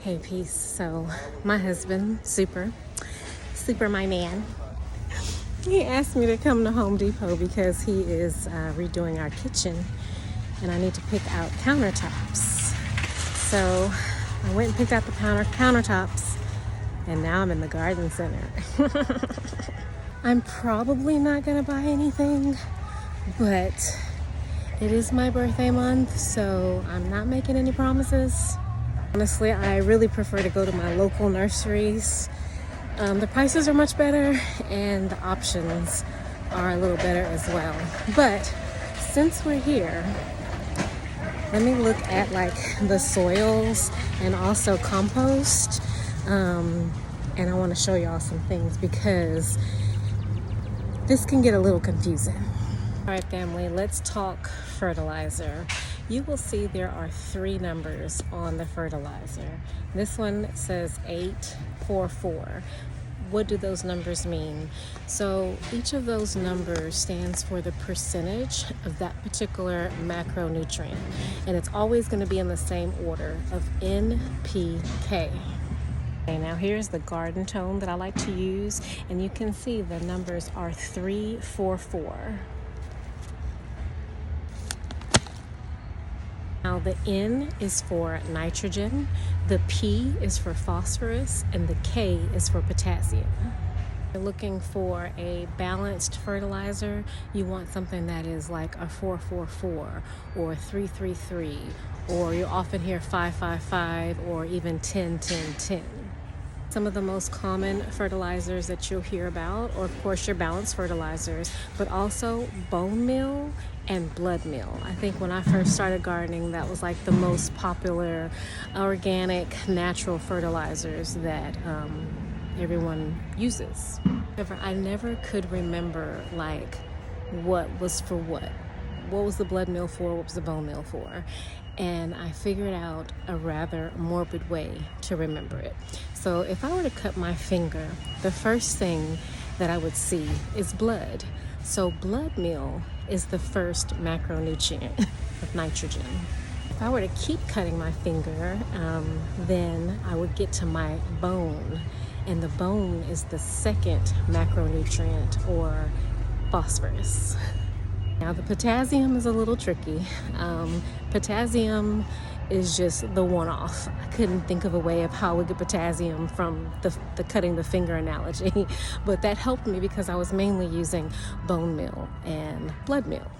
Hey, peace. So my husband, Super, my man, he asked me to come to Home Depot because he is redoing our kitchen and I need to pick out countertops. So I went and picked out the countertops and now I'm in the garden center. I'm probably not gonna buy anything, but it is my birthday month, so I'm not making any promises. Honestly, I really prefer to go to my local nurseries. The prices are much better and the options are a little better as well. But since we're here, let me look at like the soils and also compost. And I want to show y'all some things because this can get a little confusing. All right, family, let's talk fertilizer. You will see there are 3 numbers on the fertilizer. This one says 844. What do those numbers mean? So each of those numbers stands for the percentage of that particular macronutrient, and it's always going to be in the same order of NPK. Okay, now here's the garden tone that I like to use, and you can see the numbers are 344. Now the N is for nitrogen, the P is for phosphorus, and the K is for potassium. If you're looking for a balanced fertilizer, you want something that is like a 444 or 333, or you'll often hear 555 or even 10-10-10. Some of the most common fertilizers that you'll hear about, or of course your balanced fertilizers, but also bone meal and blood meal. I think when I first started gardening, that was like the most popular organic natural fertilizers that everyone uses. However, I never could remember like what was for what. What was the blood meal for? What was the bone meal for? And I figured out a rather morbid way to remember it. So if I were to cut my finger, the first thing that I would see is blood. So blood meal is the first macronutrient of nitrogen. If I were to keep cutting my finger, then I would get to my bone, and the bone is the second macronutrient, or phosphorus. Now the potassium is a little tricky. Potassium is just the one-off. I couldn't think of a way of how we get potassium from the cutting the finger analogy, but that helped me because I was mainly using bone meal and blood meal.